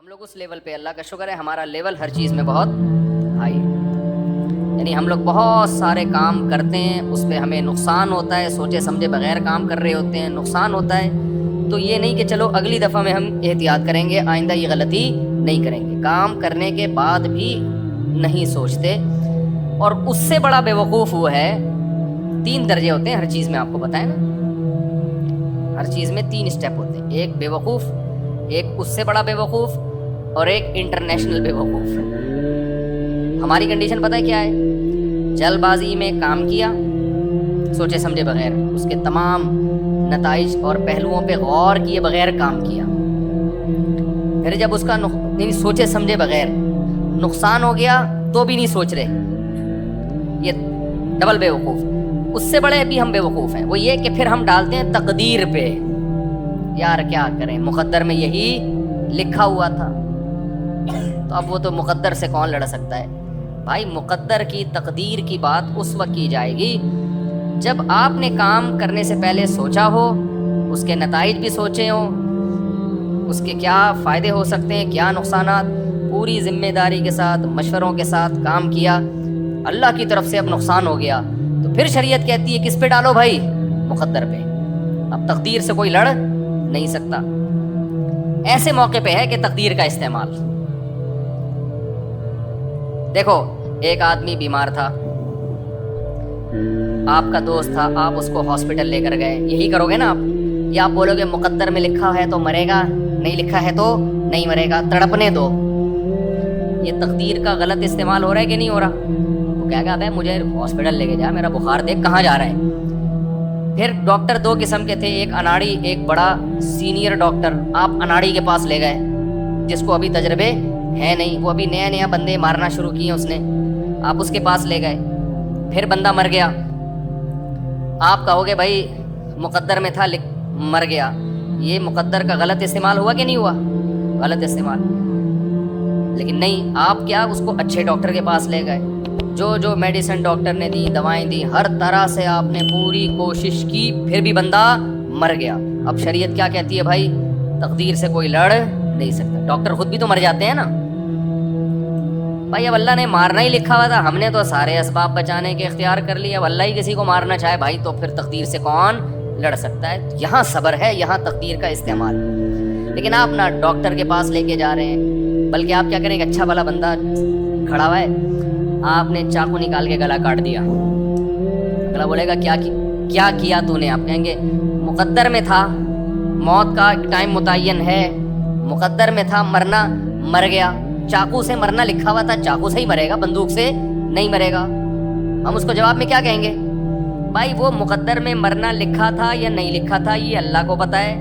ہم لوگ اس لیول پہ، اللہ کا شکر ہے ہمارا لیول ہر چیز میں بہت ہائی ہے، یعنی ہم لوگ بہت سارے کام کرتے ہیں، اس پہ ہمیں نقصان ہوتا ہے، سوچے سمجھے بغیر کام کر رہے ہوتے ہیں، نقصان ہوتا ہے، تو یہ نہیں کہ چلو اگلی دفعہ میں ہم احتیاط کریں گے، آئندہ یہ غلطی نہیں کریں گے، کام کرنے کے بعد بھی نہیں سوچتے۔ اور اس سے بڑا بے وقوف وہ ہے، 3 درجے ہوتے ہیں ہر چیز میں، آپ کو پتہ ہے نا، ہر چیز میں 3 اسٹیپ ہوتے ہیں، ایک بے وقوف، ایک اس سے بڑا بے وقوف، اور ایک انٹرنیشنل بے وقوف۔ ہماری کنڈیشن پتہ ہے کیا ہے؟ جلد بازی میں کام کیا، سوچے سمجھے بغیر، اس کے تمام نتائج اور پہلوؤں پہ غور کیے بغیر کام کیا، پھر جب اس کا نہیں سوچے سمجھے بغیر نقصان ہو گیا تو بھی نہیں سوچ رہے، یہ ڈبل بے وقوف۔ اس سے بڑے بھی ہم بے وقوف ہیں، وہ یہ کہ پھر ہم ڈالتے ہیں تقدیر پہ، یار کیا کریں، مقدر میں یہی لکھا ہوا تھا، تو اب وہ تو مقدر سے کون لڑ سکتا ہے؟ بھائی مقدر کی تقدیر کی بات اس وقت کی جائے گی جب آپ نے کام کرنے سے پہلے سوچا ہو، اس کے نتائج بھی سوچے ہوں، اس کے کیا فائدے ہو سکتے ہیں، کیا نقصانات، پوری ذمہ داری کے ساتھ مشوروں کے ساتھ کام کیا، اللہ کی طرف سے اب نقصان ہو گیا، تو پھر شریعت کہتی ہے کس پہ ڈالو بھائی؟ مقدر پہ۔ اب تقدیر سے کوئی لڑ نہیں سکتا۔ ایسے موقع پہ ہے کہ تقدیر کا استعمال۔ دیکھو ایک آدمی بیمار تھا، آپ کا دوست تھا، آپ اس کو ہاسپٹل لے کر گئے، یہی کرو گے نا آپ؟ یا آپ بولو گے مقدر میں لکھا ہے تو مرے گا، نہیں لکھا ہے تو نہیں مرے گا، تڑپنے دو؟ یہ تقدیر کا غلط استعمال ہو رہا ہے کہ نہیں ہو رہا؟ وہ کہے گا بھائی مجھے ہاسپٹل لے کے جا، میرا بخار دیکھ کہاں جا رہا ہے۔ پھر ڈاکٹر 2 قسم کے تھے، ایک اناڑی، ایک بڑا سینئر ڈاکٹر۔ آپ اناڑی کے پاس لے گئے جس کو ابھی تجربے ہے نہیں، وہ ابھی نیا بندے مارنا شروع کیے اس نے، آپ اس کے پاس لے گئے، پھر بندہ مر گیا، آپ کہو گے بھائی مقدر میں تھا مر گیا، یہ مقدر کا غلط استعمال ہوا کہ نہیں ہوا؟ غلط استعمال۔ لیکن نہیں، آپ کیا اس کو اچھے ڈاکٹر کے پاس لے گئے، جو میڈیسن ڈاکٹر نے دی، دوائیں دی، ہر طرح سے آپ نے پوری کوشش کی، پھر بھی بندہ مر گیا۔ اب شریعت کیا کہتی ہے بھائی؟ تقدیر سے کوئی لڑ نہیں سکتا، ڈاکٹر خود بھی تو مر جاتے ہیں نا بھائی۔ اب اللہ نے مارنا ہی لکھا ہوا تھا، ہم نے تو سارے اسباب بچانے کے اختیار کر لیے، اب اللہ ہی کسی کو مارنا چاہے بھائی تو پھر تقدیر سے کون لڑ سکتا ہے؟ یہاں صبر ہے، یہاں تقدیر کا استعمال۔ لیکن آپ نہ ڈاکٹر کے پاس لے کے جا رہے ہیں، بلکہ آپ کیا کریں گے؟ اچھا والا بندہ کھڑا ہوا ہے، آپ نے چاقو نکال کے گلا کاٹ دیا، اگلا بولے گا کیا کیا تو نے؟ آپ کہیں گے مقدر میں تھا، موت کا ٹائم متعین ہے، مقدر میں تھا، مرنا مر گیا، چاقو سے مرنا لکھا ہوا تھا، چاقو سے ہی مرے گا، بندوق سے نہیں مرے گا۔ ہم اس کو جواب میں کیا کہیں گے؟ بھائی وہ مقدر میں مرنا لکھا تھا یا نہیں لکھا تھا یہ اللہ کو پتہ ہے،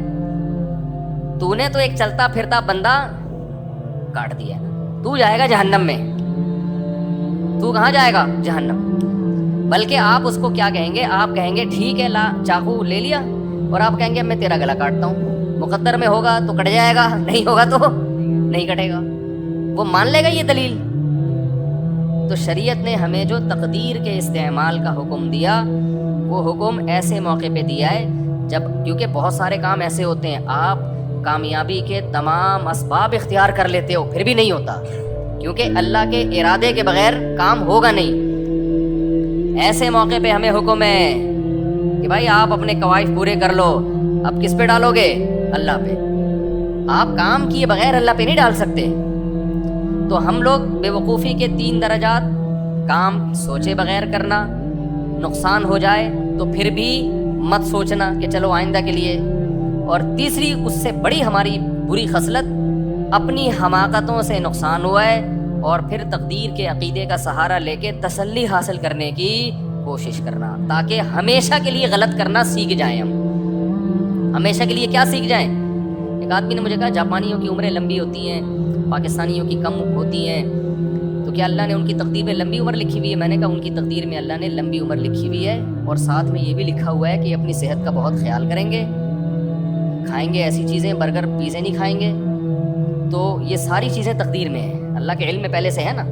تو نے تو ایک چلتا پھرتا بندہ کاٹ دیا، تو جائے گا جہنم میں، تو کہاں جائے گا؟ جہنم۔ بلکہ آپ اس کو کیا کہیں گے؟ آپ کہیں گے ٹھیک ہے، لا چاقو لے لیا، اور آپ کہیں گے میں تیرا گلا کاٹتا ہوں، مقدر میں ہوگا تو کٹ جائے گا، نہیں ہوگا تو نہیں کٹے گا، وہ مان لے گا یہ دلیل۔ تو شریعت نے ہمیں جو تقدیر کے استعمال کا حکم دیا، وہ حکم ایسے موقع پہ دیا ہے جب، کیونکہ بہت سارے کام ایسے ہوتے ہیں آپ کامیابی کے تمام اسباب اختیار کر لیتے ہو پھر بھی نہیں ہوتا، کیونکہ اللہ کے ارادے کے بغیر کام ہوگا نہیں۔ ایسے موقع پہ ہمیں حکم ہے کہ بھائی آپ اپنے قواعد پورے کر لو، اب کس پہ ڈالو گے؟ اللہ پہ۔ آپ کام کیے بغیر اللہ پہ نہیں ڈال سکتے۔ تو ہم لوگ بے وقوفی کے 3 درجات: کام سوچے بغیر کرنا، نقصان ہو جائے تو پھر بھی مت سوچنا کہ چلو آئندہ کے لیے، اور تیسری اس سے بڑی ہماری بری خصلت، اپنی حماقتوں سے نقصان ہوا ہے اور پھر تقدیر کے عقیدے کا سہارا لے کے تسلی حاصل کرنے کی کوشش کرنا، تاکہ ہمیشہ کے لیے غلط کرنا سیکھ جائیں ہم۔ ہمیشہ کے لیے کیا سیکھ جائیں؟ ایک آدمی نے مجھے کہا جاپانیوں کی عمریں لمبی ہوتی ہیں، پاکستانیوں کی کم ہوتی ہیں، تو کیا اللہ نے ان کی تقدیر میں لمبی عمر لکھی ہوئی ہے؟ میں نے کہا ان کی تقدیر میں اللہ نے لمبی عمر لکھی ہوئی ہے، اور ساتھ میں یہ بھی لکھا ہوا ہے کہ اپنی صحت کا بہت خیال کریں گے، کھائیں گے ایسی چیزیں، برگر پیزے نہیں کھائیں گے، تو یہ ساری چیزیں تقدیر میں ہیں، اللہ کے علم میں پہلے سے ہے نا۔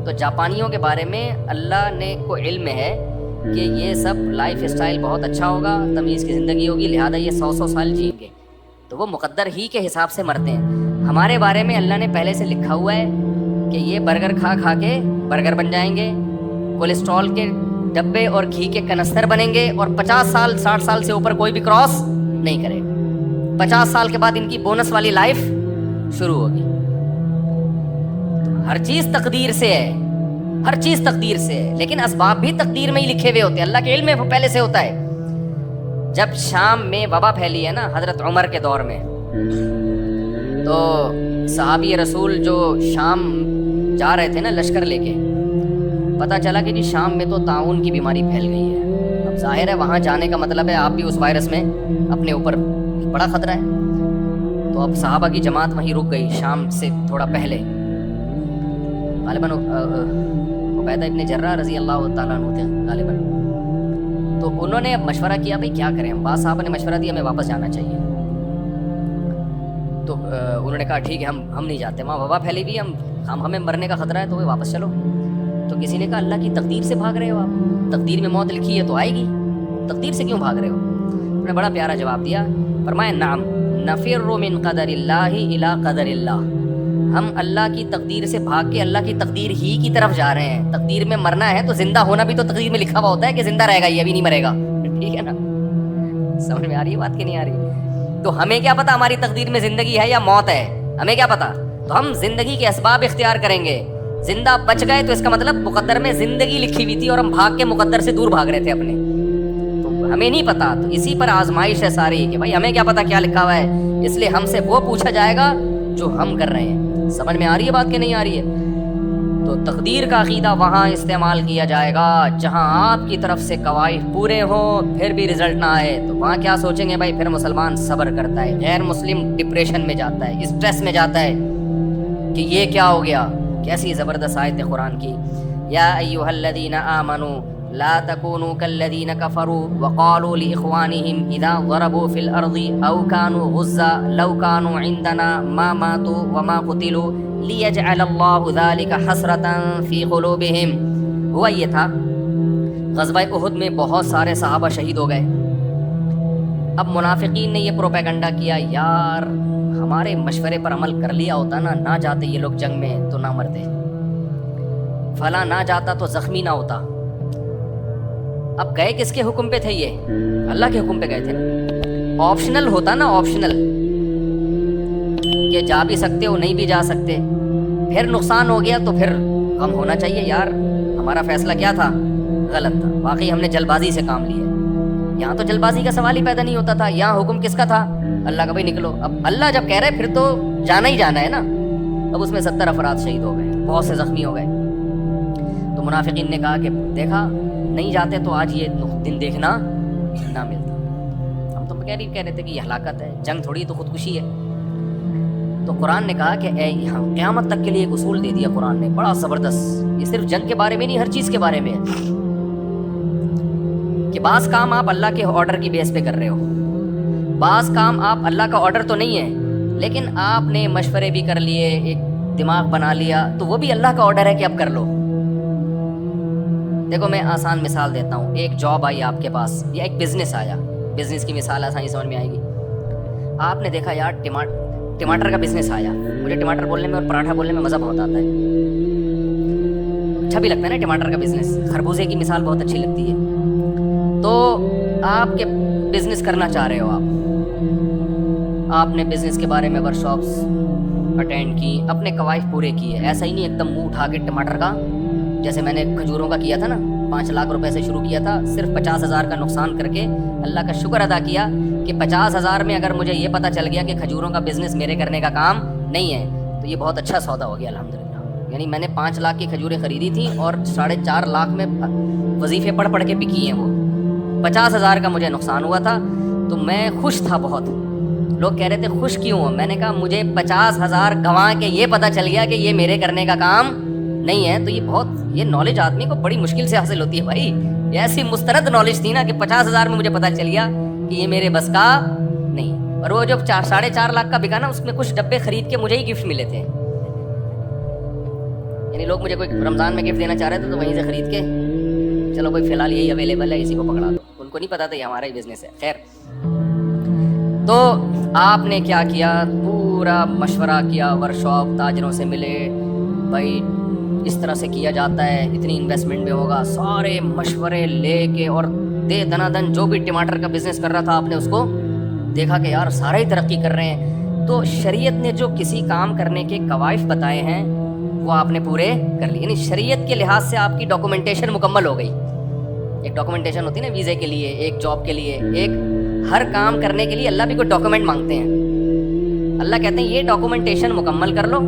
تو جاپانیوں کے بارے میں اللہ نے کو علم ہے کہ یہ سب لائف اسٹائل بہت اچھا ہوگا، تمیز کی زندگی ہوگی، لہذا یہ 100 سال جئیں گے، تو وہ مقدر ہی کے حساب سے مرتے ہیں۔ ہمارے بارے میں اللہ نے پہلے سے لکھا ہوا ہے کہ یہ برگر کھا کھا کے برگر بن جائیں گے، کولیسٹرول کے ڈبے اور گھی کے کنستر بنیں گے، اور 50 سال 60 سال سے اوپر کوئی بھی کراس نہیں کرے گا۔ 50 سال کے بعد ان کی بونس والی لائف شروع ہوگی۔ ہر چیز تقدیر سے ہے، ہر چیز تقدیر سے ہے، لیکن اسباب بھی تقدیر میں ہی لکھے ہوئے ہوتے ہیں، اللہ کے علم میں پہلے سے ہوتا ہے۔ جب شام میں وبا پھیلی ہے نا حضرت عمر کے دور میں، تو صحابی رسول جو شام جا رہے تھے نا لشکر لے کے، پتہ چلا کہ جی شام میں تو طاعون کی بیماری پھیل گئی ہے۔ اب ظاہر ہے وہاں جانے کا مطلب ہے آپ بھی اس وائرس میں اپنے اوپر بڑا خطرہ ہے۔ تو اب صحابہ کی جماعت وہیں رک گئی شام سے تھوڑا پہلے۔ غالباً عبیدہ ابن جرہ رضی اللہ تعالیٰ عنہ تھے غالباً۔ تو انہوں نے اب مشورہ کیا بھائی کیا کریں ہم، بعض صحابہ نے مشورہ دیا ہمیں واپس جانا چاہیے۔ تو انہوں نے کہا ٹھیک ہے ہم نہیں جاتے، وہاں وبا پھیلی ہوئی ہمیں مرنے کا خطرہ ہے تو واپس چلو۔ تو کسی نے کہا اللہ کی تقدیر سے بھاگ رہے ہو آپ، تقدیر میں موت لکھی ہے تو آئے گی، تقدیر سے کیوں بھاگ رہے ہو؟ انہوں نے بڑا پیارا جواب دیا، فرمایا نعم نفر من قدر اللہ الی قدر اللہ، ہم اللہ کی تقدیر سے بھاگ کے اللہ کی تقدیر ہی کی طرف جا رہے ہیں۔ تقدیر میں مرنا ہے تو زندہ ہونا بھی تو تقدیر میں لکھا ہوا ہوتا ہے کہ زندہ رہے گا، یہ ابھی نہیں مرے گا، ٹھیک ہے نا؟ سمجھ میں آ رہی ہے بات کہ نہیں آ رہی؟ تو ہمیں کیا پتا ہماری تقدیر میں زندگی ہے یا موت ہے، ہمیں کیا پتا؟ تو ہم زندگی کے اسباب اختیار کریں گے۔ زندہ بچ گئے تو اس کا مطلب مقدر میں زندگی لکھی ہوئی تھی اور ہم بھاگ کے مقدر سے دور بھاگ رہے تھے اپنے، تو ہمیں نہیں پتا۔ تو اسی پر آزمائش ہے ساری کہ بھائی ہمیں کیا پتا کیا لکھا ہوا ہے، اس لیے ہم سے وہ پوچھا جائے گا جو ہم کر رہے ہیں۔ سمجھ میں آ رہی ہے بات کہ نہیں آ رہی ہے؟ تو تقدیر کا عقیدہ وہاں استعمال کیا جائے گا جہاں آپ کی طرف سے قواعد پورے ہوں پھر بھی رزلٹ نہ آئے، تو وہاں کیا سوچیں گے بھائی؟ پھر مسلمان صبر کرتا ہے، غیر مسلم ڈپریشن میں جاتا ہے، اسٹریس میں جاتا ہے کہ یہ کیا ہو گیا۔ کیسی زبردست آیت ہے قرآن کی، یا ایھا الذین آمنوا لا تکونوا کالذین کفروا وقالوا لاخوانہم اذا ضربوا فی الارض او کانوا غزا لو کانوا عندنا ما ماتوا وما قتلوا لیجعل اللہ ذلک حسرۃ فی قلوبہم۔ ہوا یہ تھا غزوہ احد میں بہت سارے صحابہ شہید ہو گئے۔ اب منافقین نے یہ پروپیگنڈا کیا، یار ہمارے مشورے پر عمل کر لیا ہوتا نا، نہ جاتے یہ لوگ جنگ میں تو نہ مرتے، فلاں نہ جاتا تو زخمی نہ ہوتا۔ اب گئے کس کے حکم پہ تھے؟ یہ اللہ کے حکم پہ گئے تھے نا۔ آپشنل ہوتا نا، آپشنل کہ جا بھی سکتے ہو نہیں بھی جا سکتے، پھر نقصان ہو گیا تو پھر غم ہونا چاہیے، یار ہمارا فیصلہ کیا تھا؟ غلط تھا، واقعی ہم نے جلد بازی سے کام لیا۔ یہاں تو جلد بازی کا سوال ہی پیدا نہیں ہوتا تھا، یہاں حکم کس کا تھا؟ اللہ کا، بھائی نکلو۔ اب اللہ جب کہہ رہے پھر تو جانا ہی جانا ہے نا۔ اب اس میں 70 افراد شہید ہو گئے، بہت سے زخمی ہو گئے۔ تو منافقین نے کہا کہ دیکھا نہیں جاتے تو آج یہ دن دیکھنا نہ ملتا۔ ہم تو کہہ رہے تھے کہ یہ ہلاکت ہے، جنگ تھوڑی تو خودکشی ہے۔ تو قرآن نے کہا کہ اے قیامت تک کے لیے ایک اصول دے دیا قرآن نے بڑا زبردست، یہ صرف جنگ کے بارے میں نہیں، ہر چیز کے بارے میں ہے کہ بعض کام آپ اللہ کے آرڈر کی بیس پہ کر رہے ہو، بعض کام آپ اللہ کا آرڈر تو نہیں ہے لیکن آپ نے مشورے بھی کر لیے، ایک دماغ بنا لیا، تو وہ بھی اللہ کا آرڈر ہے کہ اب کر لو۔ دیکھو میں آسان مثال دیتا ہوں، ایک جاب آئی آپ کے پاس یا ایک بزنس آیا، بزنس کی مثال آسانی سمجھ میں آئے گی۔ آپ نے دیکھا یار ٹماٹر کا بزنس آیا، مجھے ٹماٹر بولنے میں اور پراٹھا بولنے میں مزہ بہت آتا ہے، اچھا بھی لگتا ہے نا ٹماٹر کا بزنس، خربوزے کی مثال بہت اچھی لگتی ہے۔ تو آپ کے بزنس کرنا چاہ رہے ہو، آپ نے بزنس کے بارے میں ورک شاپس اٹینڈ کی، اپنے قواعد پورے کیے، ایسا ہی نہیں ایک دم منہ اٹھا کے ٹماٹر کا، جیسے میں نے کھجوروں کا کیا تھا نا، 5 لاکھ روپے سے شروع کیا تھا، صرف 50,000 کا نقصان کر کے اللہ کا شکر ادا کیا کہ 50,000 میں اگر مجھے یہ پتہ چل گیا کہ کھجوروں کا بزنس میرے کرنے کا کام نہیں ہے تو یہ بہت اچھا سودا ہو گیا الحمدللہ۔ یعنی میں نے 5 لاکھ کی کھجوریں خریدی تھیں اور 4.5 لاکھ میں وظیفے پڑھ کے بکی ہیں، وہ 50,000 کا مجھے نقصان ہوا تھا، تو میں خوش تھا بہت۔ لوگ کہہ رہے تھے خوش کیوں ہو؟ میں نے کہا مجھے 50,000 گنوا کے یہ پتہ چل گیا کہ یہ میرے کرنے کا کام نہیں ہے۔ تو یہ نالج آدمی کو بڑی مشکل سے حاصل ہوتی ہے بھائی، یہ ایسی مسترد نالج تھی نا کہ 50,000 میں مجھے پتہ چل گیا کہ یہ میرے بس کا نہیں۔ اور وہ جو 4.5 لاکھ کا بکا نا، اس میں کچھ ڈبے خرید کے مجھے ہی گفٹ ملے تھے، یعنی لوگ مجھے کوئی رمضان میں گفٹ دینا چاہ رہے تھے تو وہیں سے خرید کے چلو بھائی فی الحال یہی اویلیبل ہے، اسی کو پکڑا دو، ان کو نہیں پتا تھا یہ ہمارا ہی بزنس ہے۔ خیر، تو آپ نے کیا کیا؟ پورا پورا مشورہ کیا, ورکشاپ, تاجروں سے ملے, بھائی اس طرح سے کیا جاتا ہے, اتنی انویسٹمنٹ میں ہوگا, سارے مشورے لے کے, اور دے دنا دن جو بھی ٹماٹر کا بزنس کر رہا تھا آپ نے اس کو دیکھا کہ یار سارے ہی ترقی کر رہے ہیں. تو شریعت نے جو کسی کام کرنے کے قوائف بتائے ہیں وہ آپ نے پورے کر لیے. یعنی شریعت کے لحاظ سے آپ کی ڈاکومنٹیشن مکمل ہو گئی. ایک ڈاکومنٹیشن ہوتی ہے نا ویزے کے لیے, ایک جاب کے لیے, ایک ہر کام کرنے کے لیے اللہ بھی کوئی ڈاکومنٹ مانگتے ہیں. اللہ کہتے ہیں یہ ڈاکومنٹیشن مکمل کر لو,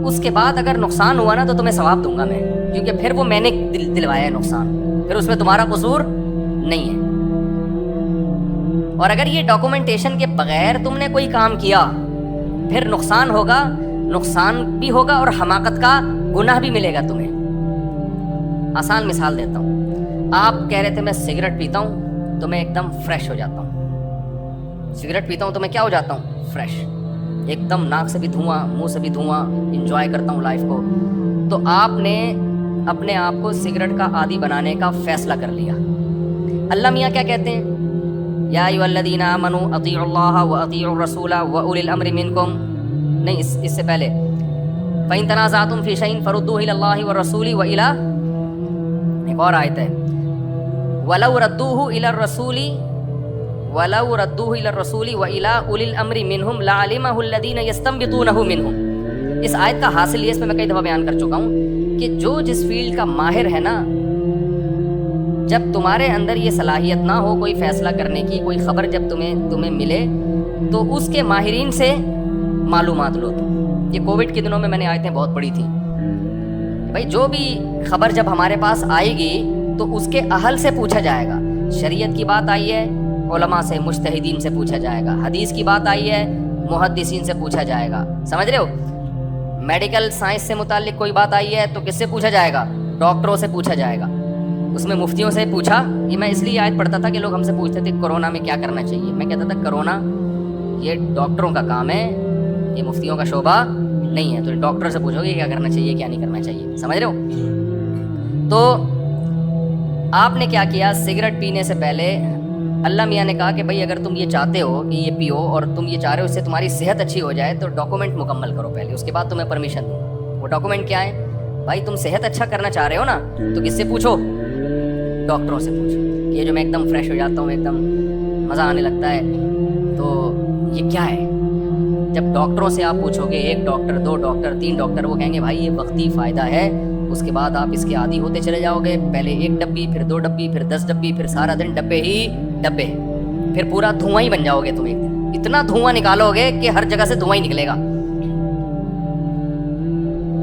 اس کے بعد اگر نقصان ہوا نا تو تمہیں ثواب دوں گا میں, کیونکہ پھر وہ میں نے دلوایا ہے نقصان, پھر اس میں تمہارا قصور نہیں ہے. اور اگر یہ ڈاکومنٹیشن کے بغیر تم نے کوئی کام کیا پھر نقصان ہوگا, نقصان بھی ہوگا اور حماقت کا گناہ بھی ملے گا تمہیں. آسان مثال دیتا ہوں, آپ کہہ رہے تھے میں سگریٹ پیتا ہوں تو میں ایک دم فریش ہو جاتا ہوں. سگریٹ پیتا ہوں تو میں کیا ہو جاتا ہوں, فریش, ایک دم ناک سے بھی دھواں, منہ سے بھی دھواں, انجوائے کرتا ہوں لائف کو. تو آپ نے اپنے آپ کو سگریٹ کا عادی بنانے کا فیصلہ کر لیا. اللہ میاں کیا کہتے ہیں, یا ایھا الذین آمنوا اطیعوا اللہ واطیعوا الرسول واولی الامر منکم, نہیں اس سے پہلے فإن تنازعتم فی شیء فردوہ الی اللہ والرسول والی, ایک اور آیت ہے ولو ردوہ الی الرسول والی اولی الامر منہم لعلمہ الذین یستنبطونہ منہم. اس آیت کا حاصل یہ, اس میں میں کئی دفعہ بیان کر چکا ہوں کہ جو جس فیلڈ کا ماہر ہے نا, جب تمہارے اندر یہ صلاحیت نہ ہو کوئی فیصلہ کرنے کی, کوئی خبر جب تمہیں ملے تو اس کے ماہرین سے معلومات لو. یہ کووڈ کے دنوں میں نے آیتیں بہت پڑھی تھی. بھائی جو بھی خبر جب ہمارے پاس آئے گی تو اس کے اہل سے پوچھا جائے گا. شریعت کی بات آئی ہے علماء سے, مجتہدین سے پوچھا جائے گا. حدیث کی بات آئی ہے محدثین سے پوچھا جائے گا. سمجھ رہے ہو؟ میڈیکل سائنس سے متعلق کوئی بات آئی ہے تو کس سے پوچھا جائے گا, ڈاکٹروں سے پوچھا جائے گا. اس میں مفتیوں سے پوچھا. یہ میں اس لیے آیت پڑھتا تھا کہ لوگ ہم سے پوچھتے تھے کرونا میں کیا کرنا چاہیے. میں کہتا تھا کرونا یہ ڈاکٹروں کا کام ہے, یہ مفتیوں کا شعبہ نہیں ہے. تو ڈاکٹر سے پوچھو گے کیا کرنا چاہیے کیا نہیں کرنا چاہیے. سمجھ رہے ہو؟ تو آپ نے کیا کیا, سگریٹ پینے سے پہلے اللہ میاں نے کہا کہ بھائی اگر تم یہ چاہتے ہو کہ یہ پیو اور تم یہ چاہ رہے ہو اس سے تمہاری صحت اچھی ہو جائے تو ڈاکومنٹ مکمل کرو پہلے, اس کے بعد تمہیں پرمیشن دوں. وہ ڈاکومنٹ کیا ہے بھائی, تم صحت اچھا کرنا چاہ رہے ہو نا تو کس سے پوچھو, ڈاکٹروں سے پوچھو کہ یہ جو میں ایک دم فریش ہو جاتا ہوں, ایک دم مزہ آنے لگتا ہے, تو یہ کیا ہے. جب ڈاکٹروں سے آپ پوچھو گے, ایک ڈاکٹر, دو ڈاکٹر, تین ڈاکٹر, وہ کہیں گے بھائی یہ وقتی فائدہ ہے, اس کے بعد آپ اس کے عادی ہوتے چلے جاؤ گے. پہلے 1 ڈبی, پھر 2 ڈبی, پھر 10 ڈبی, پھر سارا دن ڈبے ہی ڈبے, پھر پورا دھواں ہی بن جاؤ گے تم. ایک دن اتنا دھواں نکالو گے کہ ہر جگہ سے دھواں ہی نکلے گا.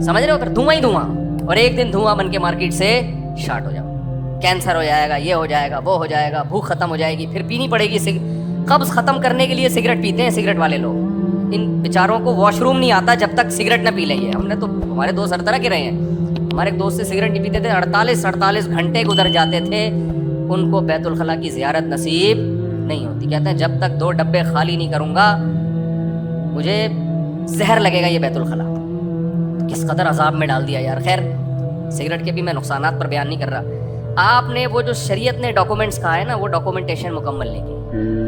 سمجھ رہے ہو؟ پھر دھواں ہی دھواں, اور ایک دن دھواں بن کے مارکیٹ سے شارٹ ہو جاؤ. کینسر ہو جائے گا, یہ ہو جائے گا, وہ ہو جائے گا, بھوک ختم ہو جائے گی, پھر پینی پڑے گی. قبض ختم کرنے کے لیے سگریٹ پیتے ہیں سگریٹ والے لوگ. ان بیچاروں کو واش روم نہیں آتا جب تک سگریٹ نہ پی لیں. گے ہم نے تو, ہمارے دوست ہر طرح کے رہے ہیں. ہمارے ایک دوست سے سگریٹ نہیں پیتے تھے, 48 گھنٹے گزر جاتے تھے, ان کو بیت الخلاء کی زیارت نصیب نہیں ہوتی. کہتے ہیں جب تک 2 ڈبے خالی نہیں کروں گا مجھے زہر لگے گا یہ بیت الخلاء. کس قدر عذاب میں ڈال دیا یار. خیر, سگریٹ کے بھی میں نقصانات پر بیان نہیں کر رہا. آپ نے وہ جو شریعت نے ڈاکومنٹس کہا ہے نا, وہ ڈاکومنٹیشن مکمل نہیں کی.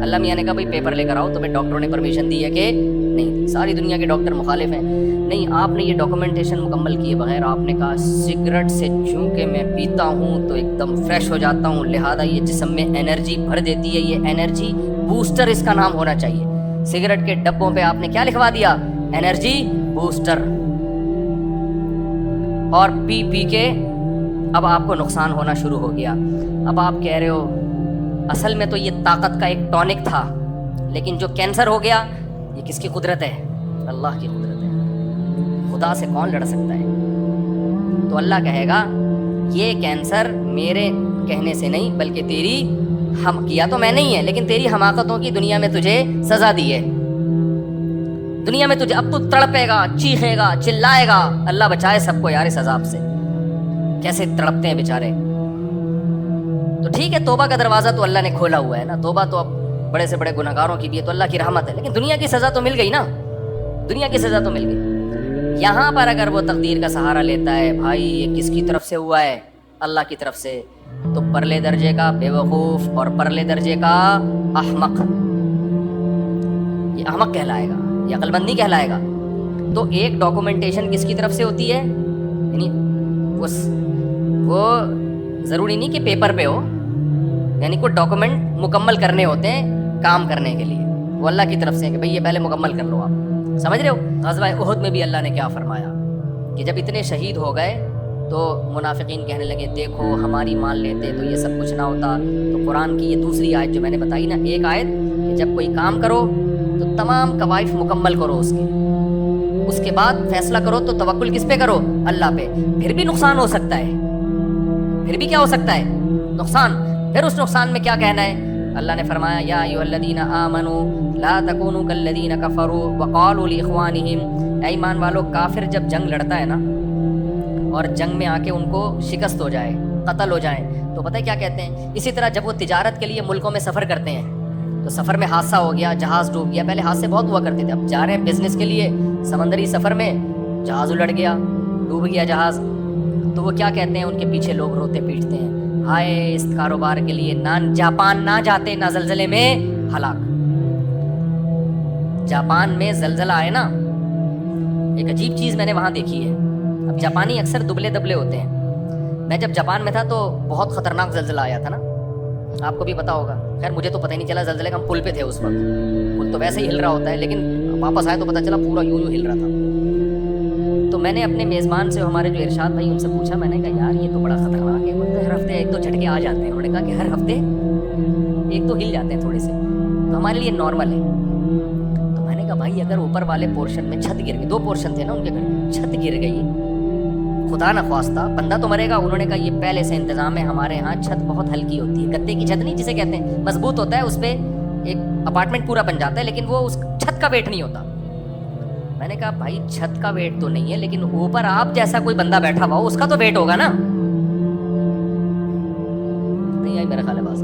اللہ میاں نے کہا بھائی پیپر لے کر آؤ, تمہیں ڈاکٹروں نے پرمیشن دی ہے کہ نہیں. ساری دنیا کے ڈاکٹر مخالف ہیں. نہیں, آپ نے یہ ڈاکومنٹیشن مکمل کیے بغیر آپ نے کہا سگریٹ سے چونکہ میں پیتا ہوں تو ایک دم فریش ہو جاتا ہوں, لہذا یہ جسم میں انرجی بھر دیتی ہے, یہ انرجی بوسٹر اس کا نام ہونا چاہیے. سگریٹ کے ڈبوں پہ آپ نے کیا لکھوا دیا, انرجی بوسٹر. اور پی کے اب آپ کو نقصان ہونا شروع ہو گیا. اب آپ کہہ رہے ہو اصل میں تو یہ طاقت کا ایک ٹونک تھا, لیکن جو کینسر ہو گیا یہ کس کی قدرت ہے, اللہ کی قدرت ہے. خدا سے کون لڑ سکتا ہے. تو اللہ کہے گا یہ کینسر میرے کہنے سے نہیں بلکہ تیری ہم کیا تو میں نہیں ہے, لیکن تیری حماقتوں کی دنیا میں تجھے سزا دی ہے. دنیا میں تجھے اب تو تڑپے گا, چیخے گا, چلائے گا. اللہ بچائے سب کو یار اس عذاب سے. کیسے تڑپتے ہیں بیچارے. تو ٹھیک ہے, توبہ کا دروازہ تو اللہ نے کھولا ہوا ہے نا, توبہ تو اب بڑے سے بڑے گناہگاروں کی بھی ہے, تو اللہ کی رحمت ہے. لیکن دنیا کی سزا تو مل گئی نا, دنیا کی سزا تو مل گئی. یہاں پر اگر وہ تقدیر کا سہارا لیتا ہے, بھائی یہ کس کی طرف سے ہوا ہے, اللہ کی طرف سے, تو پرلے درجے کا بے وقوف اور پرلے درجے کا احمق, یہ احمق کہلائے گا. یہ عقل مند نہیں کہلائے گا. تو ایک ڈاکومنٹیشن کس کی طرف سے ہوتی ہے, یعنی وہ ضروری نہیں کہ پیپر پہ ہو, یعنی کوئی ڈاکومنٹ مکمل کرنے ہوتے ہیں کام کرنے کے لیے, وہ اللہ کی طرف سے کہ بھئی یہ پہلے مکمل کر لو. آپ سمجھ رہے ہو, غزوہ احد میں بھی اللہ نے کیا فرمایا کہ جب اتنے شہید ہو گئے تو منافقین کہنے لگے دیکھو ہماری مان لیتے تو یہ سب کچھ نہ ہوتا. تو قرآن کی یہ دوسری آیت جو میں نے بتائی نا, ایک آیت کہ جب کوئی کام کرو تو تمام قوائف مکمل کرو اس کے بعد فیصلہ کرو, تو توکل کس پہ کرو, اللہ پہ. پھر بھی نقصان ہو سکتا ہے, پھر بھی کیا ہو سکتا ہے, نقصان. پھر اس نقصان میں کیا کہنا ہے, اللہ نے فرمایا یا ایھا الذین آمنوا لا تکونوا کالذین کفروا وقالوا لاخوانہم, اے ایمان والو کافر جب جنگ لڑتا ہے نا اور جنگ میں آ کے ان کو شکست ہو جائے, قتل ہو جائیں, تو پتہ ہے کیا کہتے ہیں, اسی طرح جب وہ تجارت کے لیے ملکوں میں سفر کرتے ہیں تو سفر میں حادثہ ہو گیا, جہاز ڈوب گیا, پہلے حادثے بہت ہوا کرتے تھے, اب جا رہے ہیں بزنس کے لیے سمندری سفر میں, جہاز الٹ گیا, ڈوب گیا جہاز, تو وہ کیا کہتے ہیں, ان کے پیچھے لوگ روتے پیٹتے ہیں, ہائے اس کاروبار کے لیے نہ جاپان نہ جاتے, نہ زلزلے میں ہلاک. جاپان میں زلزلہ آئے نا, ایک عجیب چیز میں نے وہاں دیکھی ہے. اب جاپانی اکثر دبلے دبلے ہوتے ہیں. میں جب جاپان میں تھا تو بہت خطرناک زلزلہ آیا تھا نا, آپ کو بھی پتا ہوگا. خیر مجھے تو پتہ ہی نہیں چلا زلزلے کا, ہم پل پہ تھے اس وقت, پل تو ویسے ہی ہل رہا ہوتا ہے, لیکن واپس آئے تو پتہ چلا پورا یوں ہل رہا تھا. تو میں نے اپنے میزبان سے, ہمارے جو ارشاد بھائی, ان سے پوچھا, میں نے کہا یار یہ تو بڑا خطرناک ہے, ہر ہفتے ایک دو جھٹکے آ جاتے ہیں. انہوں نے کہا کہ ہر ہفتے ایک دو ہل جاتے ہیں تھوڑے سے, تو ہمارے لیے نارمل ہے. تو میں نے کہا بھائی اگر اوپر والے پورشن میں چھت گر گئی, 2 پورشن تھے نا ان کے گھر میں, چھت گر گئی, خدا نہ خواستہ بندہ تو مرے گا. انہوں نے کہا یہ پہلے سے انتظام ہے, ہمارے ہاں چھت بہت ہلکی ہوتی ہے, گتے کی چھت نہیں جسے کہتے ہیں, مضبوط ہوتا ہے, اس پہ ایک اپارٹمنٹ پورا بن جاتا ہے, لیکن وہ اس چھت کا ویٹ نہیں ہوتا. میں نے کہا بھائی چھت کا ویٹ تو نہیں ہے, لیکن اوپر آپ جیسا کوئی بندہ بیٹھا ہوا ہو اس کا تو ویٹ ہوگا نا. نہیں آئی میرا خیال ہے بات,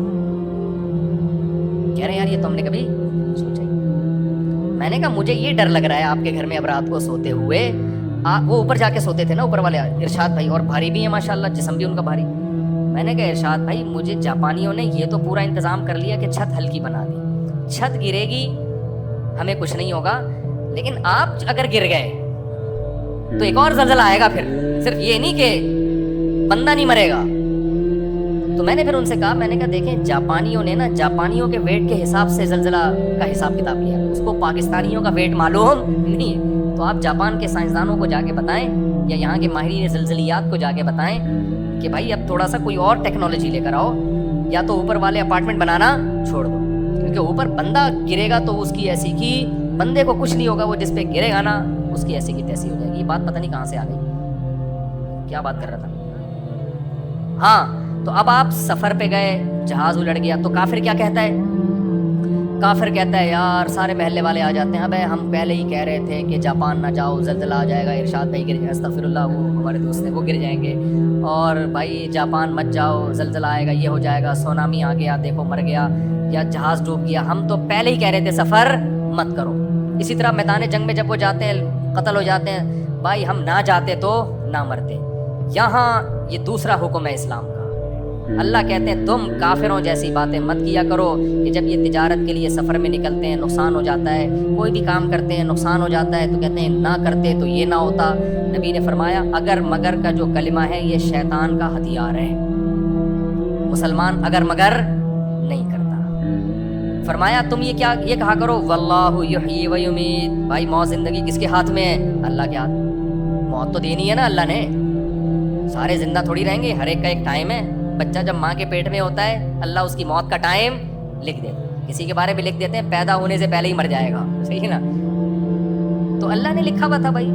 کہہ رہے ہیں یار یہ تو ہم نے کبھی سوچا ہی. میں نے کہا مجھے یہ ڈر لگ رہا ہے آپ کے گھر میں اب رات کو سوتے ہوئے, وہ اوپر جا کے سوتے تھے نا اوپر والے ارشاد بھائی, اور بھاری بھی ہیں ماشاءاللہ, جسم بھی ان کا بھاری. میں نے کہا ارشاد بھائی مجھے جاپانیوں نے یہ تو پورا انتظام کر لیا کہ چھت ہلکی بنا دی, چھت گرے گی ہمیں کچھ نہیں ہوگا, لیکن آپ اگر گر گئے تو ایک اور زلزلہ آئے گا, پھر صرف یہ نہیں کہ بندہ نہیں مرے گا. تو میں نے پھر ان سے کہا, میں نے کہا دیکھیں جاپانیوں نے نا جاپانیوں کے ویٹ کے حساب سے زلزلہ کا حساب کتاب کیا, اس کو پاکستانیوں کا ویٹ معلوم نہیں ہے. تو آپ جاپان کے سائنسدانوں کو جا کے بتائیں, یا یہاں کے ماہرین زلزلیات کو جا کے بتائیں کہ بھائی اب تھوڑا سا کوئی اور ٹیکنالوجی لے کر آؤ, یا تو اوپر والے اپارٹمنٹ بنانا چھوڑ دو, کیونکہ اوپر بندہ گرے گا تو اس کی ایسی کی بندے کو کچھ نہیں ہوگا, وہ جس پہ گرے گا نا اس کی ایسی کی تیسی ہو جائے گی. یہ بات پتہ نہیں کہاں سے آ گئی, کیا بات کر رہا تھا. ہاں تو اب آپ سفر پہ گئے, جہاز الٹ گیا, تو کافر کیا کہتا ہے, کافر کہتا ہے یار سارے محلے والے آ جاتے ہیں, ابے ہم پہلے ہی کہہ رہے تھے کہ جاپان نہ جاؤ زلزلہ آ جائے گا, ارشاد بھائی گر جائے, استغفر اللہ, وہ ہمارے دوست ہیں وہ گر جائیں گے, اور بھائی جاپان مت جاؤ زلزلہ آئے گا, یہ ہو جائے گا, سونامی آ گیا دیکھو مر گیا, یا جہاز ڈوب گیا, ہم تو پہلے ہی کہہ رہے تھے سفر مت کرو. اسی طرح میدان جنگ میں جب وہ جاتے ہیں قتل ہو جاتے ہیں, بھائی ہم نہ جاتے تو نہ مرتے. یہاں یہ دوسرا حکم ہے اسلام کا. اللہ کہتے ہیں تم کافروں جیسی باتیں مت کیا کرو کہ جب یہ تجارت کے لیے سفر میں نکلتے ہیں نقصان ہو جاتا ہے, کوئی بھی کام کرتے ہیں نقصان ہو جاتا ہے, تو کہتے ہیں نہ کرتے تو یہ نہ ہوتا. نبی نے فرمایا اگر مگر کا جو کلمہ ہے یہ شیطان کا ہتھیار ہے, مسلمان اگر مگر نہیں کرتا. فرمایا تم یہ کہا کرو واللہ یحیی و یمیت, بھائی موت زندگی کس کے ہاتھ میں ہے, اللہ کے ہاتھ. موت تو دینی ہے نا اللہ نے, سارے زندہ تھوڑی رہیں گے, ہر ایک کا ایک ٹائم ہے. بچہ جب ماں کے پیٹ میں ہوتا ہے اللہ اس کی موت کا ٹائم لکھ دے, کسی کے بارے میں لکھ دیتے ہیں پیدا ہونے سے پہلے ہی مر جائے گا, صحیح ہے نا. تو اللہ نے لکھا ہوا تھا بھائی,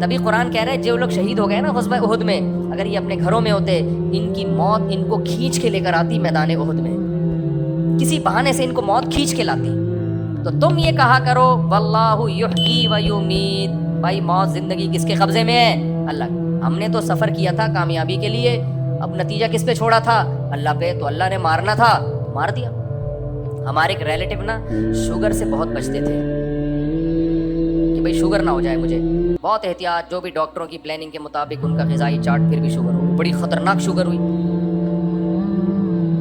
تبھی قرآن کہہ رہا ہے جو لوگ شہید ہو گئے نا غزوہ احد میں, اگر یہ اپنے گھروں میں ہوتے ان کی موت ان کو کھینچ کے لے کر آتی میدان احد میں, کسی بہانے سے ان کو موت کھینچ کے لاتی. تو تم یہ کہا کرو واللہ یحیی و یمیت, بھائی موت زندگی کس کے قبضے میں ہے, اللہ. ہم نے تو سفر کیا تھا کامیابی کے لیے, اب نتیجہ کس پہ چھوڑا تھا, اللہ پہ. تو اللہ نے مارنا تھا مار دیا. ہمارے ایک ریلیٹیو نا شوگر سے بہت بچتے تھے کہ بھئی شوگر نہ ہو جائے مجھے, بہت احتیاط, جو بھی ڈاکٹروں کی پلاننگ کے مطابق ان کا غذائی چارٹ, پھر بھی شوگر ہوئی, بڑی خطرناک شوگر ہوئی.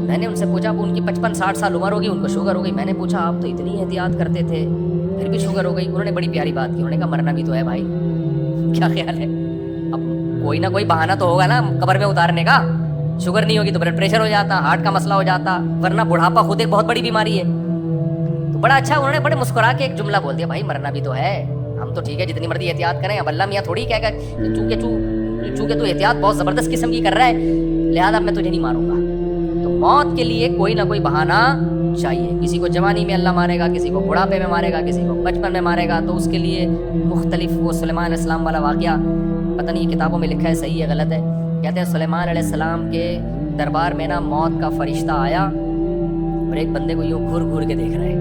میں نے ان سے پوچھا, اب ان کی 55-60 سال عمر ہوگی, ان کو شوگر ہو گئی. میں نے پوچھا آپ تو اتنی احتیاط کرتے تھے, پھر بھی شوگر ہو گئی. انہوں نے بڑی پیاری بات کی, انہوں نے کہا مرنا بھی تو ہے بھائی, کیا خیال ہے؟ اب کوئی نہ کوئی بہانہ تو ہوگا نا قبر میں اتارنے کا. شوگر نہیں ہوگی تو بلڈ پریشر ہو جاتا, ہارٹ کا مسئلہ ہو جاتا, ورنہ بڑھاپا خود ایک بہت بڑی بیماری ہے. تو بڑا اچھا انہوں نے بڑے مسکرا کے ایک جملہ بول دیا, بھائی مرنا بھی تو ہے, ہم تو ٹھیک ہے جتنی مرضی احتیاط کریں, اب اللہ میاں تھوڑی کہے گا چونکہ تو احتیاط بہت زبردست قسم کی کر رہا ہے لہٰذا میں تجھے نہیں ماروں گا. تو موت کے لیے کوئی نہ کوئی بہانہ چاہیے. کسی کو جوانی میں اللہ مارے گا, کسی کو بڑھاپے میں مارے گا, کسی کو بچپن میں مارے گا, تو اس کے لیے مختلف. وہ سلیمان علیہ السلام والا واقعہ پتہ نہیں کتابوں میں لکھا ہے صحیح ہے غلط ہے. کہتے ہیں سلیمان علیہ السلام کے دربار میں نا موت کا فرشتہ آیا اور ایک بندے کو یوں گھور گھور کے دیکھ رہا ہے.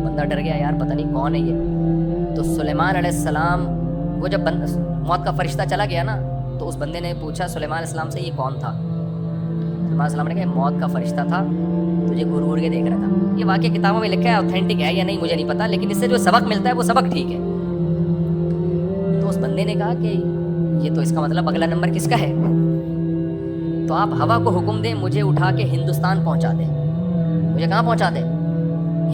بندہ ڈر گیا, یار پتہ نہیں کون ہے یہ. تو سلیمان علیہ السلام وہ جب موت کا فرشتہ چلا گیا نا تو اس بندے نے پوچھا سلیمان علیہ السلام سے یہ کون تھا. سلیمان علیہ السلام نے کہا موت کا فرشتہ تھا, تجھے گھور گھور کے دیکھ رہا تھا. یہ واقعہ کتابوں میں لکھا ہے, اوتھینٹک ہے یا نہیں مجھے نہیں پتا, لیکن اس سے جو سبق ملتا ہے وہ سبق ٹھیک ہے. تو اس بندے نے کہا کہ یہ تو اس کا مطلب اگلا نمبر کس کا ہے, تو آپ ہوا کو حکم دیں مجھے اٹھا کے ہندوستان پہنچا دیں. مجھے کہاں پہنچا دیں؟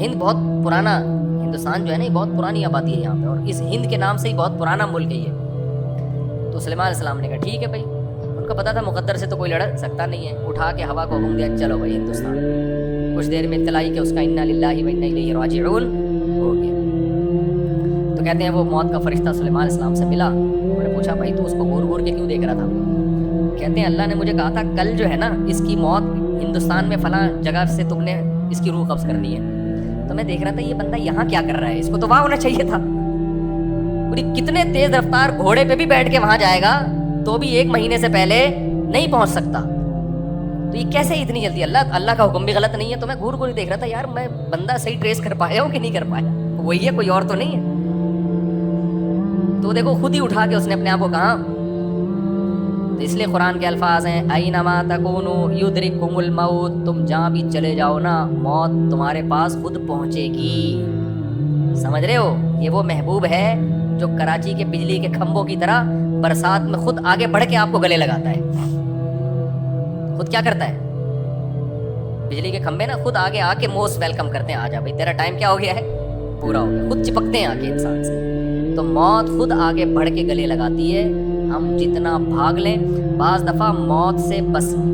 ہند بہت پرانا, ہندوستان جو ہے نا یہ بہت پرانی آبادی ہے یہاں پہ, اور اس ہند کے نام سے ہی بہت پرانا ملک ہے یہ. تو سلیمان علیہ السلام نے کہا ٹھیک ہے بھائی. ان کو پتا تھا مقدر سے تو کوئی لڑ سکتا نہیں ہے. اٹھا کے ہوا کو حکم دیا چلو بھائی ہندوستان. کچھ دیر میں اطلاع کہ اس کا انا للہ و انا الیہ راجعون ہو گیا. تو کہتے ہیں وہ موت کا فرشتہ سلیمان علیہ السلام سے ملا. انہوں نے پوچھا بھائی تو اس کو گھور گھور کے کیوں دیکھ رہا تھا؟ کہتے ہیں اللہ نے مجھے کہا تھا کل جو ہے نا اس کی موت ہندوستان میں فلاں جگہ سے تم نے اس کی روح قبض کرنی ہے. تو میں دیکھ رہا تھا یہ بندہ یہاں کیا کر رہا ہے, اس کو تو وہاں ہونا چاہیے تھا. کتنے تیز رفتار گھوڑے پہ بھی بیٹھ کے وہاں جائے گا تو بھی 1 مہینے سے پہلے نہیں پہنچ سکتا. تو یہ کیسے اتنی جلدی؟ اللہ کا حکم بھی غلط نہیں ہے. تو میں گھور گھور دیکھ رہا تھا یار میں بندہ صحیح ٹریس کر پایا ہوں کہ نہیں کر پایا, وہی ہے کوئی اور تو نہیں ہے. تو دیکھو خود ہی اٹھا کے اس نے اپنے آپ کو کہا. تو اس لیے قرآن کے الفاظ ہیں اینما تکونوا یدرککم الموت, تم جہاں بھی چلے جاؤ نا موت تمہارے پاس خود پہنچے گی. سمجھ رہے ہو, یہ وہ محبوب ہے جو کراچی کے بجلی کے کھمبوں کی طرح برسات میں خود آگے بڑھ کے آپ کو گلے لگاتا ہے. خود کیا کرتا ہے, بجلی کے کھمبے نا خود آگے آ کے موسٹ ویلکم کرتے ہیں, آ جا بھائی تیرا ٹائم کیا ہو گیا ہے, پورا ہو گیا. خود چپکتے ہیں آ کے انسان سے. تو موت خود آگے بڑھ کے گلے لگاتی ہے. ہم جتنا بھاگ لیں, بعض دفعہ موت سے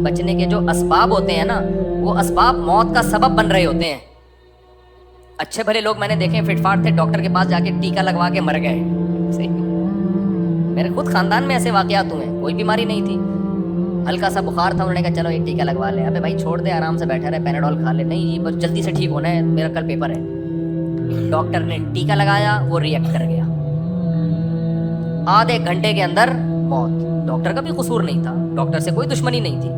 بچنے کے جو اسباب ہوتے ہیں نا وہ اسباب موت کا سبب بن رہے ہوتے ہیں. اچھے بھلے لوگ میں نے دیکھے فٹ فاٹ تھے, ڈاکٹر کے پاس جا کے ٹیکا لگوا کے مر گئے. میرے خود خاندان میں ایسے واقعات ہوئے, کوئی بیماری نہیں تھی, ہلکا سا بخار تھا, انہوں نے کہا چلو ایک ٹیکا لگوا لے. ابے بھائی چھوڑ دے, آرام سے بیٹھا رہے, پیناڈول کھا لے. نہیں یہ بس جلدی سے ٹھیک ہونا ہے, میرا کل پیپر ہے. ڈاکٹر نے ٹیکا لگایا, وہ ریئیکٹ کر گیا, آدھے گھنٹے کے اندر موت. ڈاکٹر کا بھی قصور نہیں تھا, ڈاکٹر سے کوئی دشمنی نہیں تھی.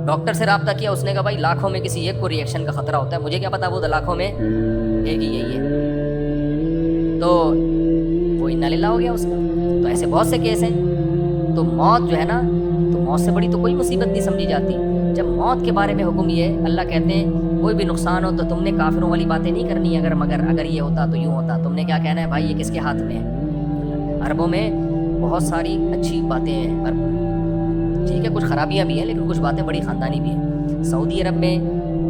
ڈاکٹر سے رابطہ کیا, اس نے کہا بھائی لاکھوں میں کسی ایک کو ریئیکشن کا خطرہ ہوتا ہے, مجھے کیا پتا وہ لاکھوں میں ایک ہی یہی ہے. تو وہ انا للہ ہو گیا اس کا. تو ایسے بہت سے کیس ہیں. تو موت جو ہے نا, تو موت سے بڑی تو کوئی مصیبت نہیں سمجھی جاتی. جب موت کے بارے میں حکم یہ ہے, اللہ کہتے ہیں کوئی بھی نقصان ہو تو تم نے کافروں والی باتیں نہیں کرنی, اگر یہ ہوتا تو یوں ہوتا. تم نے کیا کہنا ہے بھائی یہ کس کے ہاتھ میں ہے. عربوں میں بہت ساری اچھی باتیں ہیں, ٹھیک ہے کچھ خرابیاں بھی ہیں لیکن کچھ باتیں بڑی خاندانی بھی ہیں. سعودی عرب میں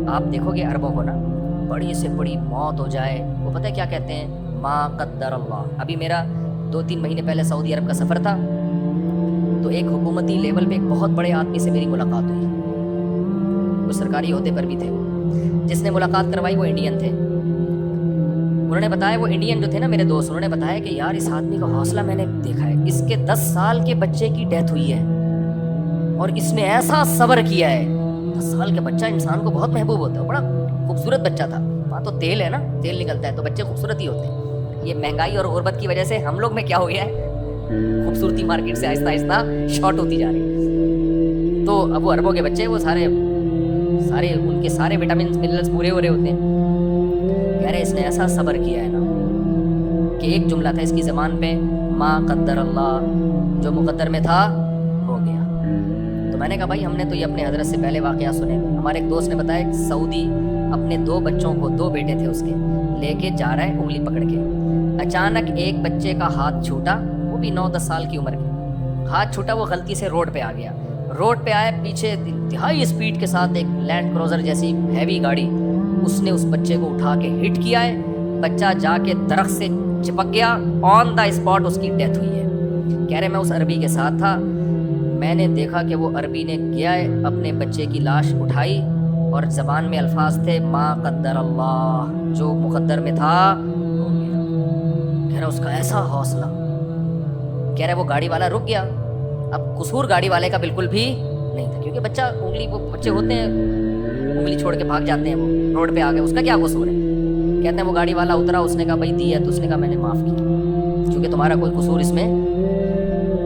آپ دیکھو گے عربوں کو نا بڑی سے بڑی موت ہو جائے, وہ پتہ ہے کیا کہتے ہیں, ما قدر اللہ. ابھی میرا 2-3 مہینے پہلے سعودی عرب کا سفر تھا, تو ایک حکومتی لیول پہ ایک بہت بڑے آدمی سے میری ملاقات ہوئی. وہ سرکاری عہدے پر بھی تھے. جس نے ملاقات کروائی وہ انڈین تھے. انہوں نے بتایا, وہ انڈین جو تھے نا میرے دوست, انہوں نے بتایا کہ یار اس آدمی کا حوصلہ میں نے دیکھا ہے, اس کے 10 سال کے بچے کی ڈیتھ ہوئی ہے اور اس نے ایسا صبر کیا ہے. 10 سال کا بچہ انسان کو بہت محبوب ہوتا ہے, بڑا خوبصورت بچہ تھا. وہاں تو تیل ہے نا, تیل نکلتا ہے تو بچے خوبصورت ہی ہوتے ہیں. یہ مہنگائی اور غربت کی وجہ سے ہم لوگ میں کیا ہو گیا ہے, خوبصورتی مارکیٹ سے آہستہ آہستہ شارٹ ہوتی جا رہی ہے. تو اب وہ عربوں کے بچے وہ سارے ان کے سارے وٹامنس منرلس پورے ہو رہے ہوتے ہیں. کہہ رہے اس نے ایسا صبر کیا ہے نا کہ ایک جملہ تھا اس کی زبان پہ, ما قدر اللہ, جو مقدر میں تھا ہو گیا. تو میں نے کہا بھائی ہم نے تو یہ اپنے حضرت سے پہلے واقعہ سنے. ہمارے ایک دوست نے بتایا کہ سعودی اپنے 2 بچوں کو, 2 بیٹے تھے اس کے, لے کے جا رہا ہے انگلی پکڑ کے. اچانک ایک بچے کا ہاتھ چھوٹا, وہ بھی 9-10 سال کی عمر کے, ہاتھ چھوٹا, وہ غلطی سے روڈ پہ آ گیا. روڈ پہ آئے, پیچھے انتہائی اسپیڈ کے ساتھ ایک لینڈ کروزر جیسی ہیوی گاڑی, اس نے اس بچے کو اٹھا کے ہٹ کیا ہے. بچہ جا کے درخت سے چپک گیا, آن دا اسپاٹ اس کی ڈیتھ ہوئی ہے. کہہ رہے میں اس عربی کے ساتھ تھا, میں نے دیکھا کہ وہ عربی نے کیا ہے, اپنے بچے کی لاش اٹھائی اور زبان میں الفاظ تھے ما قدر اللہ, جو مقدر میں تھا ہو گیا. کہہ رہا اس کا ایسا حوصلہ, کہہ رہے وہ گاڑی والا رک گیا. اب قصور گاڑی والے کا بالکل بھی نہیں تھا, کیونکہ بچہ انگلی, وہ بچے ہوتے ہیں انگلی چھوڑ کے بھاگ جاتے ہیں, وہ روڈ پہ آ گئے, اس کا کیا قصور ہے. کہتے ہیں وہ گاڑی والا اترا, اس نے کہا بھائی دی ہے, تو اس نے کہا میں نے معاف کی کیونکہ تمہارا کوئی قصور اس میں.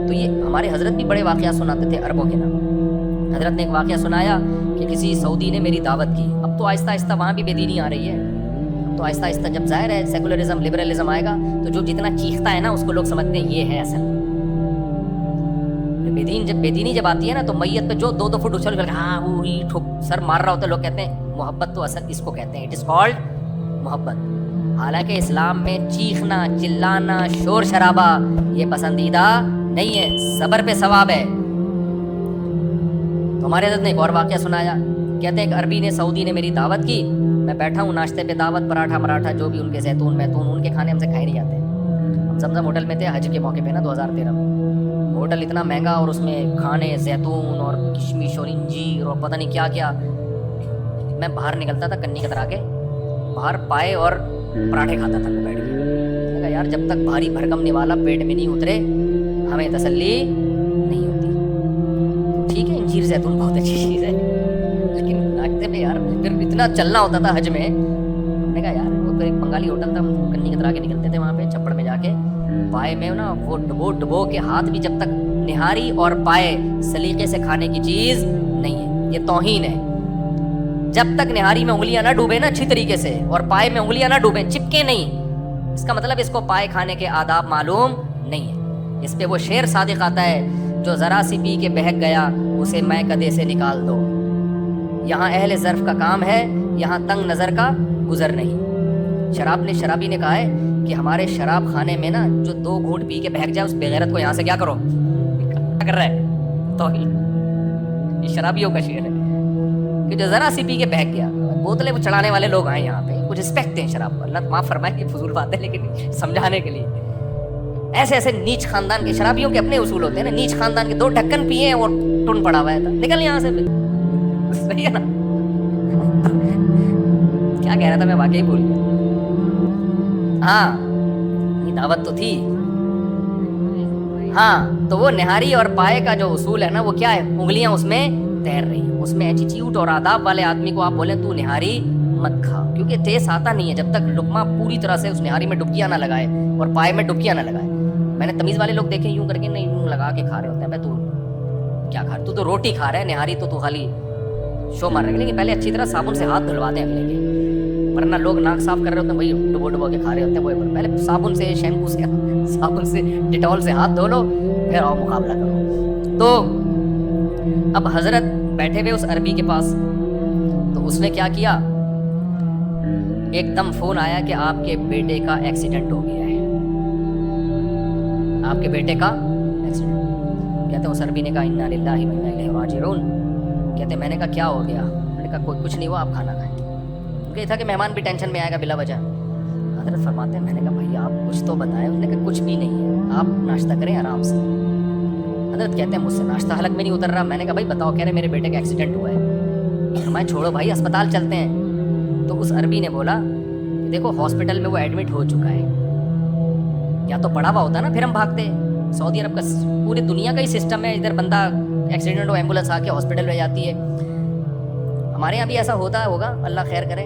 تو یہ ہمارے حضرت بھی بڑے واقعات سناتے تھے عربوں کے نام. حضرت نے ایک واقعہ سنایا کہ کسی سعودی نے میری دعوت کی. اب تو آہستہ آہستہ وہاں بھی بے دینی آ رہی ہے, اب تو آہستہ آہستہ جب ظاہر ہے سیکولرزم لبرلزم آئے گا تو جو جتنا چیختا ہے نا اس کو لوگ سمجھتے ہیں یہ ہے اصل. بے دینی جب آتی ہے نا تو میت پہ جو 2 فٹ اچھل کر ہاں وہی سر مار رہا ہوتا ہے, لوگ کہتے ہیں محبت, تو اصل اس کو کہتے ہیں اٹ از کالڈ محبت. حالانکہ اسلام میں چیخنا, چلانا, شور شرابہ یہ پسندیدہ نہیں ہے, صبر پہ ثواب ہے. تو ہمارے حضرت نے ایک اور واقعہ سنایا. کہتے ہیں ایک عربی نے, سعودی نے میری دعوت کی, میں بیٹھا ہوں ناشتے پہ, دعوت پراٹھا مراٹھا جو بھی ان کے زیتون میتون, ان کے کھانے ہم سے کھائے نہیں جاتے. ہم زمزم ہوٹل میں تھے حج کے موقع پہ نا 2013 میں. ہوٹل اتنا مہنگا اور اس میں کھانے زیتون اور کشمش اور انجیر اور پتہ نہیں کیا کیا. میں باہر نکلتا تھا کنی کترا کے, باہر پائے اور پراٹھے کھاتا تھا بیٹھ کے. میں کہا یار جب تک بھاری بھرکم نوالا پیٹ میں نہیں اترے ہمیں تسلی نہیں ہوتی. ٹھیک ہے انجیر زیتون بہت اچھی چیز ہے, لیکن ناچتے میں یار پھر اتنا چلنا ہوتا تھا حج میں. ہم نے کہا یار وہ تو ایک بنگالی ہوٹل تھا, ہم کنی کترا کے نکلتے تھے وہاں پہ چھپڑ میں جا کے. پائے میں نا وہ ڈبو کے ہاتھ بھی, جب تک نہاری اور پائے سلیقے سے کھانے کی چیز نہیں ہے, یہ توہین ہے. جب تک نہاری میں انگلیاں نہ ڈوبے نا اچھی طریقے سے, اور پائے میں انگلیاں نہ ڈوبے, چپکے نہیں, اس کا مطلب اس کو پائے کھانے کے آداب معلوم نہیں ہے. اس پہ وہ شعر صادق آتا ہے, جو ذرا سی پی کے بہک گیا اسے میں کدے سے نکال دو. یہاں اہل ظرف کا کام ہے, یہاں تنگ نظر کا گزر نہیں. شرابی نے کہا ہے کہ ہمارے شراب خانے میں نا جو 2 گھونٹ پی کے بہک جائے اس بغیرت کو یہاں سے کیا کرو, کیا کر رہا ہے توہین. یہ شرابیوں کا شعر ہے کہ جو ذرا سی پی کے بہک گیا. بوتلیں وہ چڑھانے والے لوگ آئے یہاں پہ, کچھ رسپیکٹ دیں شراب کو, اللہ معاف فرمائے کہ فضول بات ہے لیکن سمجھانے کے لیے. ایسے ایسے نیچ خاندان کے شرابیوں کے اپنے اصول ہوتے ہیں نا, نیچ خاندان کے 2 ڈھکن پیے اور ٹن پڑا ہوا ہے تھا, نکل یہاں سے. صحیح ہے نا, کیا کہہ رہا تھا میں واقعی بھول گیا. ہاں یہ دعوت تو تھی. ہاں تو وہ نہاری اور پائے کا جو اصول ہے نا وہ کیا ہے, انگلیاں اس میں تیر رہی ہیں. اس میں ایٹیٹیوڈ اور آداب والے آدمی کو آپ بولیں تو نہاری مت کھا, کیونکہ ٹیسٹ آتا نہیں ہے جب تک لقمہ پوری طرح سے اس نہاری میں ڈبکیاں نہ لگائے اور پائے میں ڈبکیاں نہ لگائے. میں نے تمیز والے لوگ دیکھے یوں کر کے نہیں یوں لگا کے کھا رہے ہوتے ہیں. میں تو کیا کھا رہا, تو روٹی کھا رہا ہے, نہاری تو خالی شو مار رہے ہیں. لیکن پہلے اچھی طرح صابن سے ہاتھ دھلوا دیں اگلے کے, ورنہ لوگ ناک صاف کر رہے ہوتے ہیں وہی ڈبو کے کھا رہے ہوتے ہیں. وہ پہلے صابن سے, شیمپو سے, صابن سے, ڈیٹول سے ہاتھ دھو لو, پھر آؤ مقابلہ کرو. تو اب حضرت بیٹھے ہوئے اس عربی کے پاس, تو اس نے کیا کیا, ایک دم فون آیا کہ آپ کے بیٹے کا ایکسیڈنٹ ہو گیا ہے, آپ کے بیٹے کا ایکسیڈنٹ. کہتے ہیں اس عربی نے کہا انا للہ و انا الیہ راجعون. کہتے ہیں میں نے کہا کیا ہو گیا, میں نے کہا کوئی کچھ نہیں ہوا, آپ کھانا کھائیں. یہ تھا کہ مہمان بھی ٹینشن میں آئے گا بلا وجہ. حضرت فرماتے ہیں میں نے کہا بھائی آپ کچھ تو بتائیں. اس نے کہا کچھ بھی نہیں ہے, آپ ناشتہ کریں آرام سے. حضرت کہتے ہیں مجھ سے ناشتہ حلق میں نہیں اتر رہا. میں نے کہا بھائی بتاؤ. کہہ رہے میرے بیٹے کا ایکسیڈنٹ ہوا ہے. فرمایا چھوڑو بھائی اسپتال چلتے ہیں. تو اس عربی نے بولا کہ دیکھو ہاسپٹل میں وہ ایڈمٹ ہو چکا ہے, یا تو پڑا ہوا ہوتا نا پھر ہم بھاگتے. سعودی عرب کا پوری دنیا کا ہی سسٹم ہے, ادھر بندہ ایکسیڈنٹ ہو ایمبولینس آ کے ہاسپٹل میں جاتی ہے. ہمارے یہاں بھی ایسا ہوتا ہوگا, اللہ خیر کرے.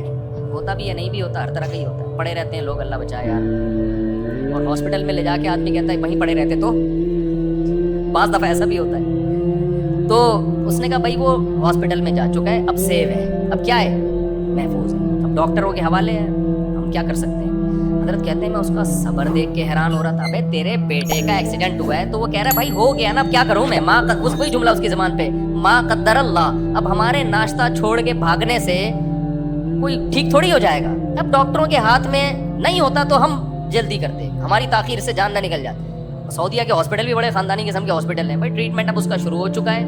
ہوتا بھی ہے نہیں بھی ہوتا, ہر طرح کا ہی ہوتا ہے. پڑے رہتے ہیں لوگ, اللہ بچائے یار. اور ہاسپٹل میں لے جا کے آدمی کہتا ہے وہیں پڑے رہتے, تو بعض دفعہ ایسا بھی ہوتا ہے. تو اس نے کہا بھائی وہ ہاسپٹل میں جا چکا ہے, اب سیو ہے, اب کیا ہے محفوظ ہے, اب ڈاکٹروں کے حوالے ہیں, ہم کیا کر سکتے ہیں. حضرت کہتے ہیں میں اس کا صبر دیکھ کے حیران ہو رہا تھا. بھائی تیرے بیٹے کا ایکسیڈنٹ ہوا ہے تو وہ کہہ رہا ہے بھائی ہو گیا نا, اب کیا کروں میں. ماں اس کوئی جملہ اس کی زبان پہ, ما قدر اللہ. اب ہمارے ناشتہ چھوڑ کے بھاگنے سے کوئی ٹھیک تھوڑی ہو جائے گا. اب ڈاکٹروں کے ہاتھ میں نہیں ہوتا تو ہم جلدی کرتے, ہماری تاخیر سے جان نہ نکل جاتی. سعودیہ کے ہاسپٹل بھی بڑے خاندانی قسم کے ہاسپٹل ہیں بھائی, ٹریٹمنٹ اب اس کا شروع ہو چکا ہے,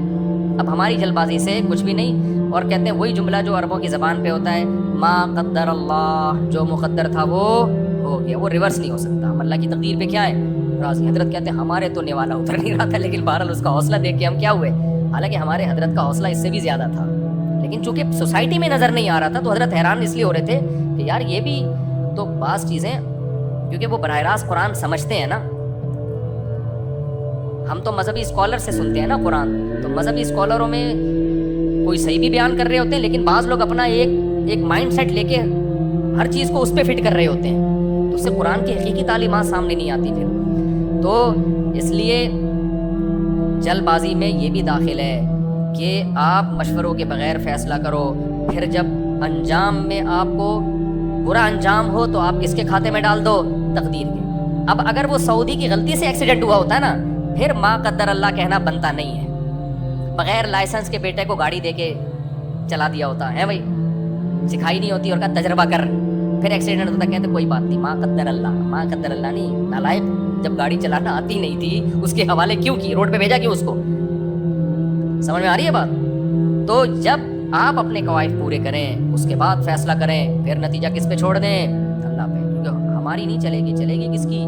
اب ہماری جلد بازی سے کچھ بھی نہیں. اور کہتے ہیں وہی جملہ جو عربوں کی زبان پہ ہوتا ہے, ما قدر اللہ, جو مقدر تھا وہ ہو گیا, وہ ریورس نہیں ہو سکتا. ہم اللہ کی تقدیر پہ کیا ہے راضی. حضرت کہتے ہیں ہمارے تو نوالا اتر نہیں رہا تھا, لیکن بہرحال اس کا حوصلہ دیکھ کے ہم کیا ہوئے, حالانکہ ہمارے حضرت کا حوصلہ اس سے بھی زیادہ تھا, لیکن چونکہ سوسائٹی میں نظر نہیں آ رہا تھا تو حضرت حیران اس لیے ہو رہے تھے کہ یار یہ بھی تو بعض چیزیں, کیونکہ وہ براہ راست قرآن سمجھتے ہیں نا. ہم تو مذہبی اسکالر سے سنتے ہیں نا قرآن, تو مذہبی اسکالروں میں کوئی صحیح بھی بیان کر رہے ہوتے ہیں, لیکن بعض لوگ اپنا ایک مائنڈ سیٹ لے کے ہر چیز کو اس پہ فٹ کر رہے ہوتے ہیں, تو اس سے قرآن کی حقیقی تعلیمات سامنے نہیں آتی پھر. تو اس لیے جلد بازی میں یہ بھی داخل ہے کہ آپ مشوروں کے بغیر فیصلہ کرو, پھر جب انجام میں آپ کو برا انجام ہو تو آپ کس کے کھاتے میں ڈال دو, تقدیر کے. اب اگر وہ سعودی کی غلطی سے ایکسیڈنٹ ہوا ہوتا ہے نا, پھر ما قدر اللہ کہنا بنتا نہیں ہے. بغیر لائسنس کے بیٹے کو گاڑی دے کے چلا دیا ہوتا ہے بھائی, سکھائی نہیں ہوتی اور کہا تجربہ کر, پھر ایکسیڈنٹ ہوتا, کہتے کوئی بات نہیں, ما قدر اللہ نہیں. نالائق, جب گاڑی چلانا آتی نہیں تھی اس کے حوالے کیوں کی, روڈ پہ بھیجا کیوں اس کو. سمجھ میں آ رہی ہے بات. تو جب آپ اپنے قواعد پورے کریں اس کے بعد فیصلہ کریں, پھر نتیجہ کس پہ چھوڑ دیں, اللہ پہ, کیونکہ ہماری نہیں چلے گی, چلے گی کس کی.